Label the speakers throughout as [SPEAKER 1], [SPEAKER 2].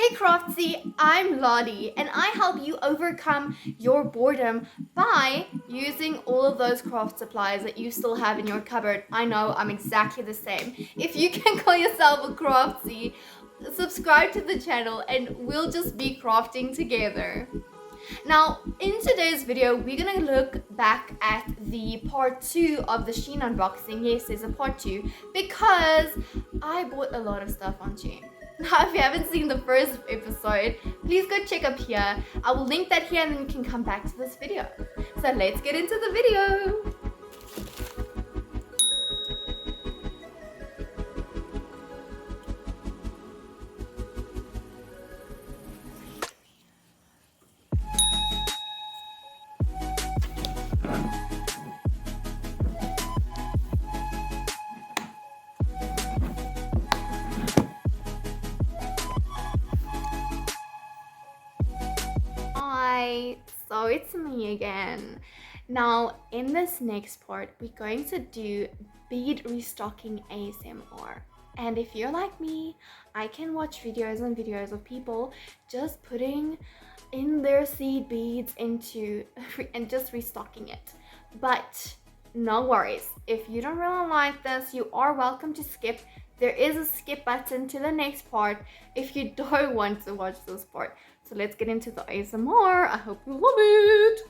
[SPEAKER 1] Hey Craftsy, I'm Lottie and I help you overcome your boredom by using all of those craft supplies that you still have in your cupboard. I know, I'm exactly the same. If you can call yourself a Craftsy, subscribe to the channel and we'll just be crafting together. Now, in today's video, we're gonna look back at the part 2 of the SHEIN unboxing. Yes, there's a part 2 because I bought a lot of stuff on SHEIN. Now, if you haven't seen the first episode, please go check up here. I will link that here and then you can come back to this video. So let's get into the video. Hi, so it's me again. Now, in this next part, we're going to do bead restocking ASMR. And if you're like me, I can watch videos and videos of people just putting in their seed beads into and just restocking it. But no worries, if you don't really like this, you are welcome to skip. There is a skip button to the next part if you don't want to watch this part. So let's get into the ASMR. I hope you love it.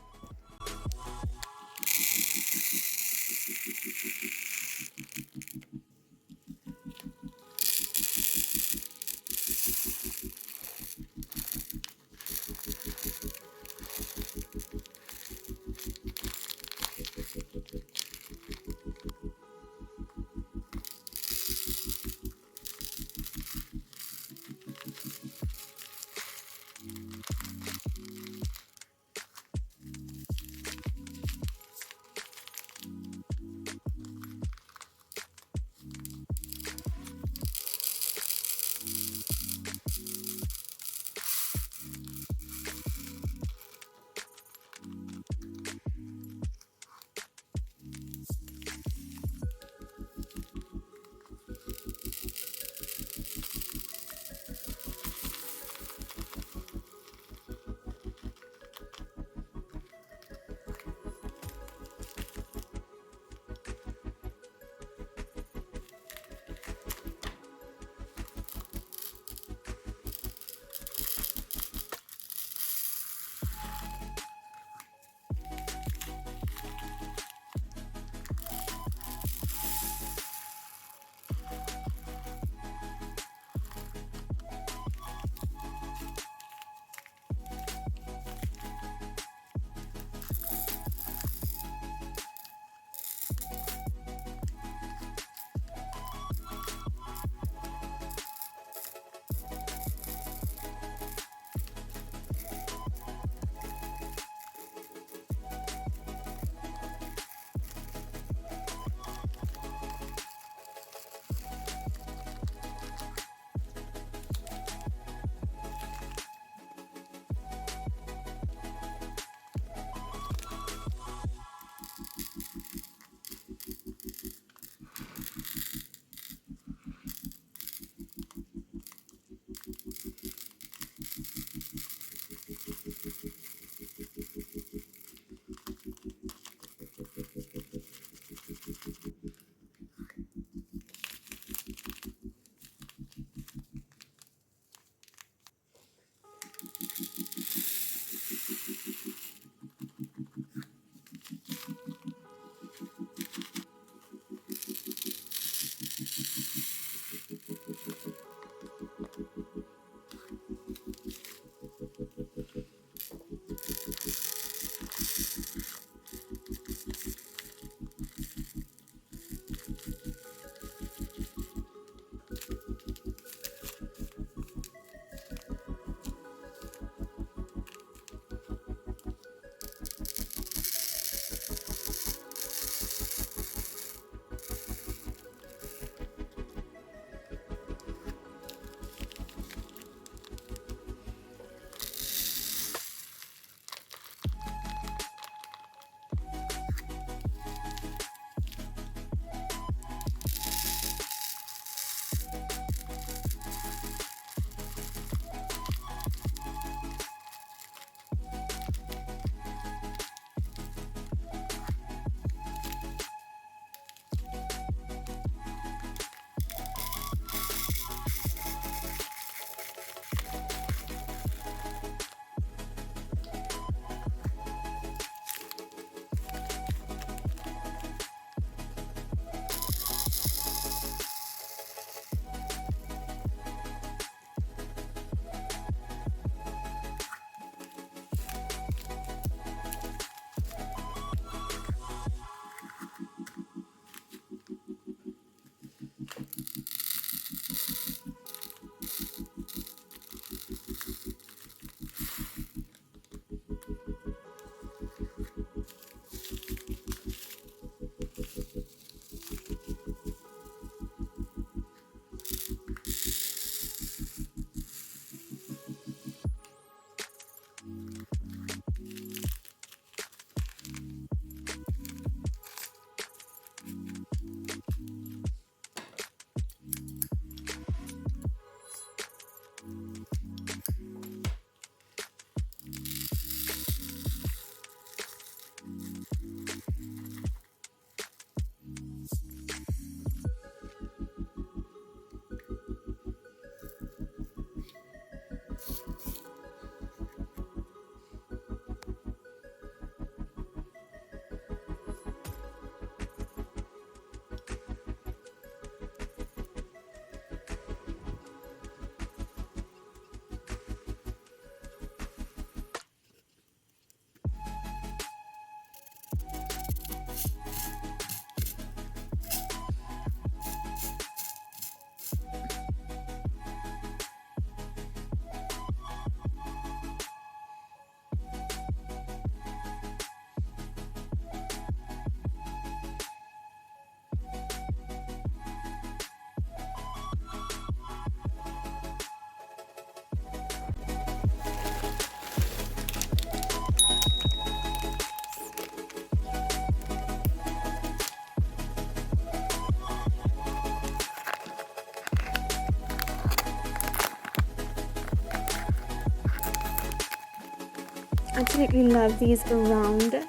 [SPEAKER 2] Absolutely love these round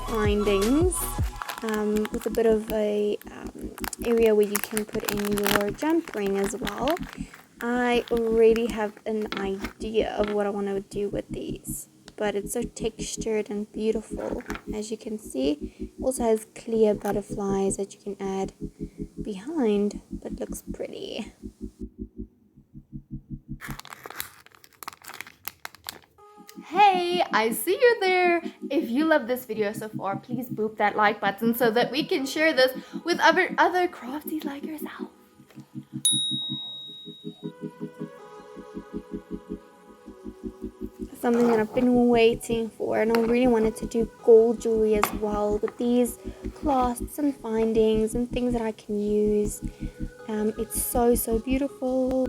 [SPEAKER 2] findings with a bit of a area where you can put in your jump ring as well. I already have an idea of what I want to do with these, but it's so textured and beautiful. As you can see, it also has clear butterflies that you can add behind, but looks pretty.
[SPEAKER 1] Hey, I see you there. If you love this video so far, please boop that like button so that we can share this with other crafties like yourself.
[SPEAKER 2] Something that I've been waiting for, and I really wanted to do gold jewelry as well with these clasps and findings and things that I can use. It's so beautiful.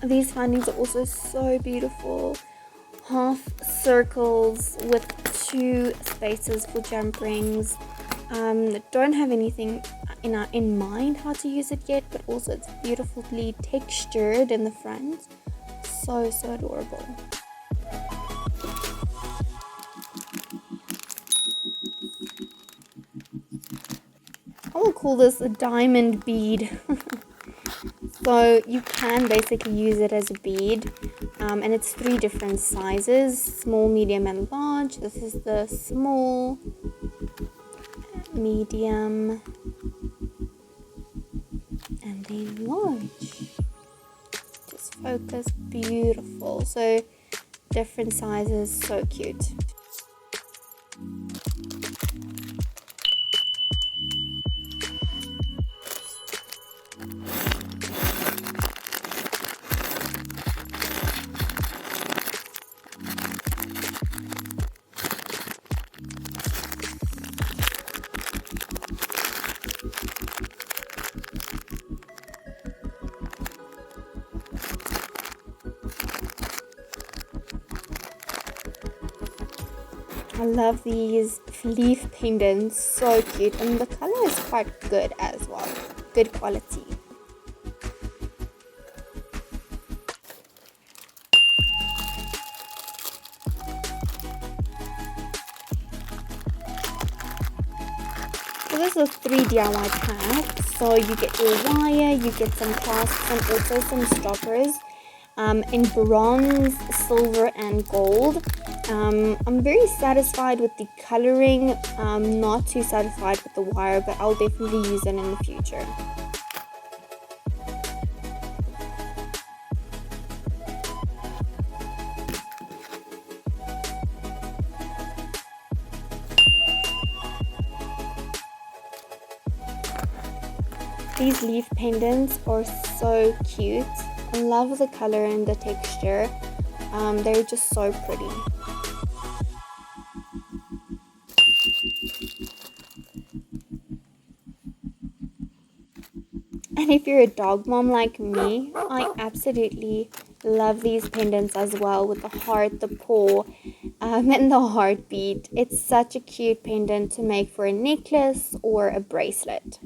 [SPEAKER 2] These findings are also so beautiful. Half circles with 2 spaces for jump rings. Don't have anything in mind how to use it yet, but also it's beautifully textured in the front. So adorable. I will call this a diamond bead. So you can basically use it as a bead, and it's 3 different sizes: small, medium, and large. This is the small, medium, and then large. Just focus, beautiful. So different sizes, so cute. I love these leaf pendants, so cute, and the color is quite good as well, good quality. So this is a 3 DIY pack, so you get your wire, you get some clasps and also some stoppers in bronze, silver and gold. I'm very satisfied with the coloring, not too satisfied with the wire, but I'll definitely use it in the future. These leaf pendants are so cute. I love the color and the texture. They're just so pretty. And if you're a dog mom like me, I absolutely love these pendants as well, with the heart, the paw, and the heartbeat. It's such a cute pendant to make for a necklace or a bracelet.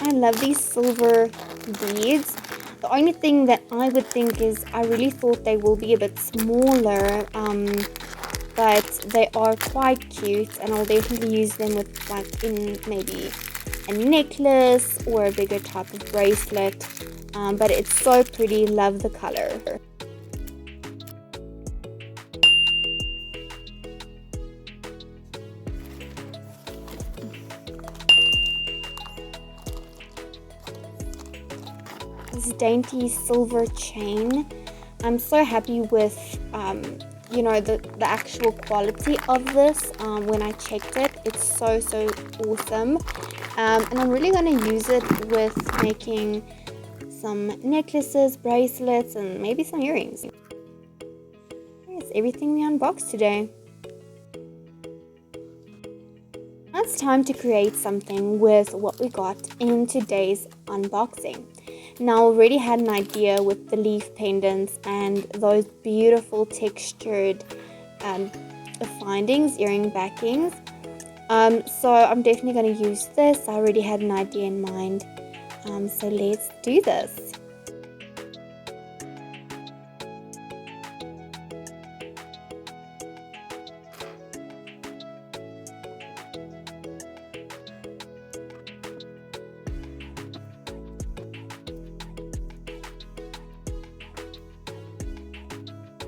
[SPEAKER 2] I love these silver beads. The only thing that I would think is I really thought they will be a bit smaller, but they are quite cute, and I'll definitely use them with like in maybe a necklace or a bigger type of bracelet. But it's so pretty, love the color. this dainty silver chain. I'm so happy with you know, the actual quality of this. When I checked it, it's so awesome, and I'm really going to use it with making some necklaces, bracelets, and maybe some earrings. That's everything we unboxed today. Now it's time to create something with what we got in today's unboxing. Now I already had an idea with the leaf pendants and those beautiful textured findings, earring backings. So I'm definitely going to use this. I already had an idea in mind. So let's do this.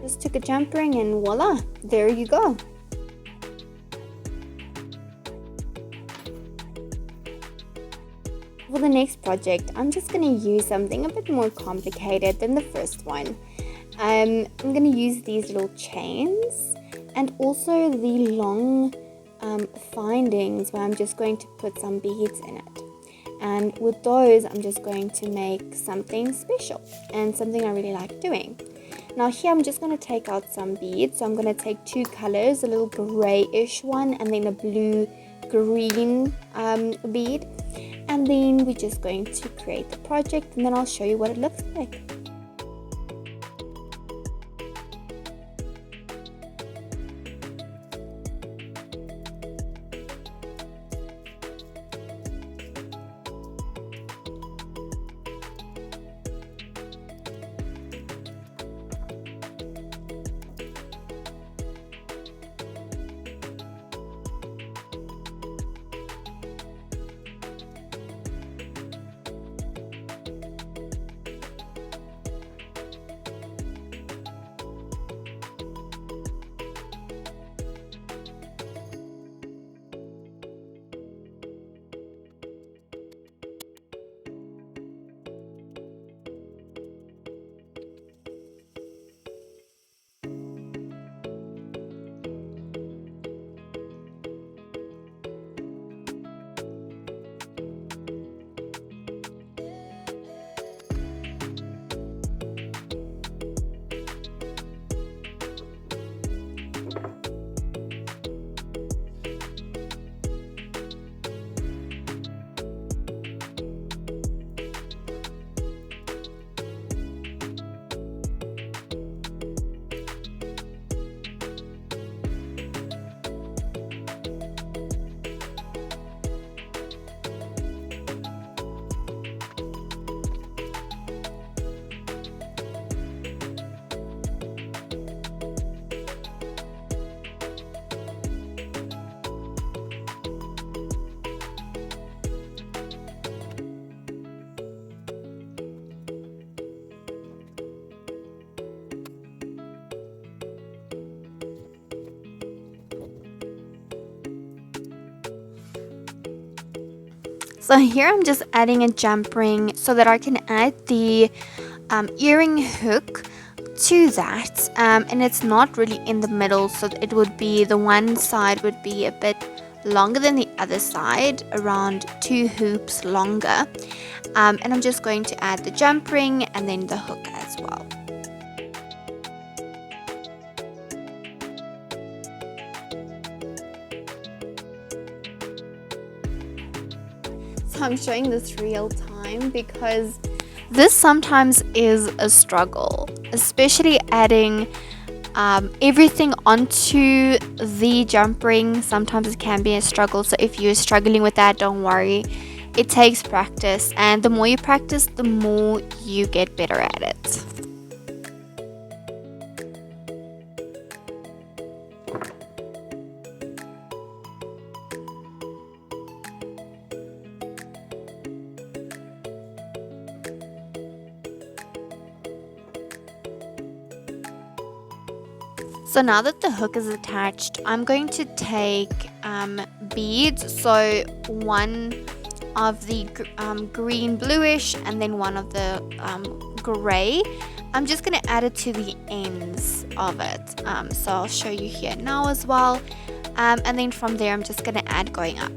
[SPEAKER 2] Just took a jump ring and voila, there you go. For the next project, I'm just going to use something a bit more complicated than the first one. I'm going to use these little chains and also the long findings where I'm just going to put some beads in it. And with those, I'm just going to make something special and something I really like doing. Now here I'm just going to take out some beads. So I'm going to take two colors, a little grayish one and then a blue-green bead. And then we're just going to create the project and then I'll show you what it looks like. So here I'm just adding a jump ring so that I can add the earring hook to that, and it's not really in the middle, so it would be, the one side would be a bit longer than the other side, around 2 hoops longer, and I'm just going to add the jump ring and then the hook as well. So I'm showing this real time because this sometimes is a struggle, especially adding everything onto the jump ring. Sometimes it can be a struggle, so if you're struggling with that, don't worry. It takes practice, and the more you practice, the more you get better at it. So now that the hook is attached, I'm going to take beads, so one of the green bluish and then one of the gray. I'm just going to add it to the ends of it. So I'll show you here now as well. And then from there I'm just going to add going up.